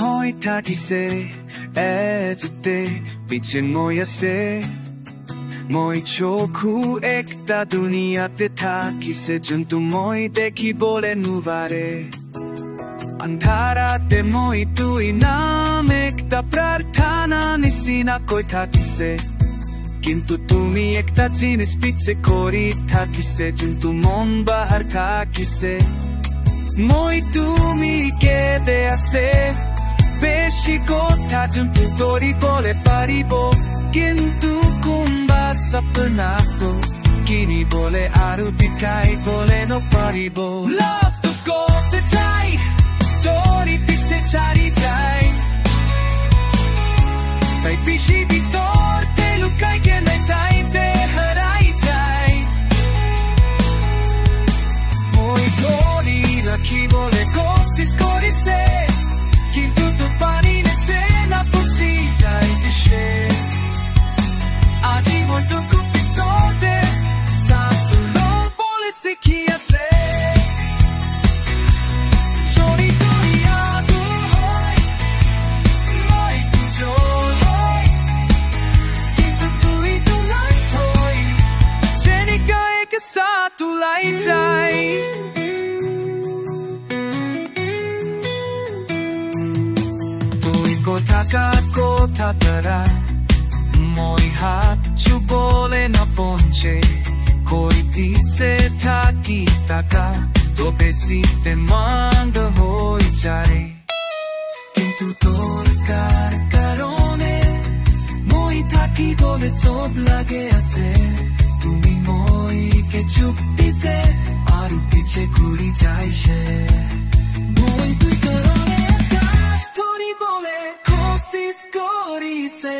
হৈ থাকিছে এজতে পিছে মই আছে মই চকু একটা দুনিয়াতে থাকিছে যোনটো মই দেখিবলৈ নোৱাৰে আন্ধাৰাতে মই তুই নাম একটা প্ৰাৰ্থনা নিচিনাকৈ থাকিছে কিন্তু তুমি একটা জিনিস পিছে কৰি থাকিছে যোনটো মন বাহাৰ থাকিছে মই তুমি কেদে আছে বেছি কথা যোনটো ধৰিবলৈ পাৰিব কিন্তু কোনবা সপনাটো কিনিবলৈ আৰু বিকাইবলৈ নপাৰিব Love to go to die চৰি পিছে চাৰি যায় তাই পিছি ভিতৰতে লুকাই কেনে তাইতে হেৰাই যায় মই ধৰি ৰাখিবলৈ কোচিছ কৰিছে কিন্তু টোপানি নেছে না ফচি যায় দিছে আজি মই তোক ভিতৰতে চাচো ল'বলৈ শিকি আছে কথা দ্বাৰা মই হাত চুবলৈ নপঞ্চে কৈ দিছে থাকি থাকা তো বেছিতে মন্দ হৈ যায় কিন্তু তোৰ কাৰণে মই থাকিবলৈ চব লাগে আছে তুমি মইকে চুপ দিছে আৰু পিছে ঘূৰি যাইছে মই তুই কাৰণে আকাশ ধৰিবলৈ কোচিছ কৰিছে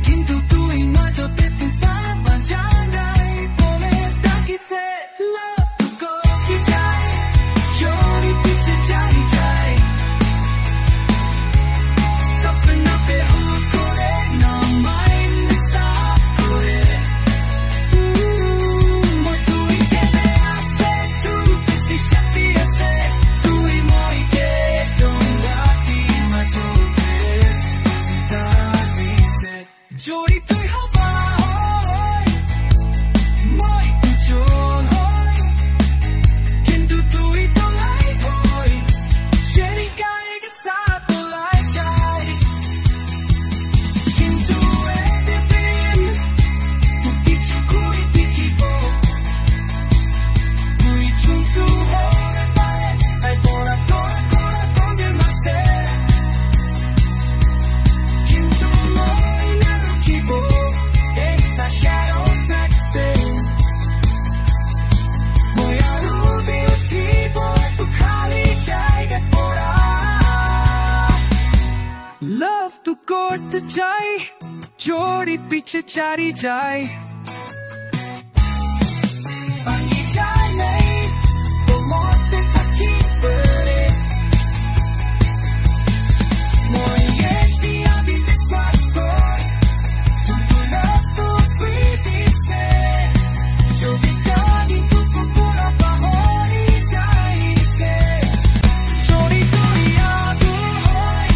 কিন্তু তুই মাজতে তুফান বাজাই বলে ডাকিছে Love to go to যায় চৰি পিছে চাৰি যায় সপনাতে হুট কৰে না মাইন্ড সাফ কৰে মই তুই কেনে আছে তুই বেছি শক্তি আছে তুই মইকে দংগাতি মাজতে জৰি তুই হবা হয় মই দুজন হয় কিন্তু তুই তলাই হয় চেৰিকাই গেছাত ওলাই যায় কিন্তু এদিন তোক কিছু ঘূৰি দেখিব তুই যোনটো হ'লে পায় তাই পৰা তোৰ কৰা কংগেৰ মাছে কিন্তু Love to করতে চাই চোরি পিছে চারি যায় বাকি যায় নেই তোর মধ্যে থাকি বলে মই একটি আমি বিশ্বাস করি যোনটো love to তুই দিছে যদি কালি তোক পুরা পাহৰি যাইছে চৰি তুই আগু হয়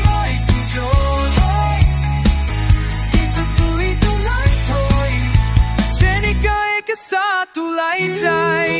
মই দুজন হয় কিন্তু তুই তো নাই থৈ চেনিকাই কেঁচা তোলাই যায়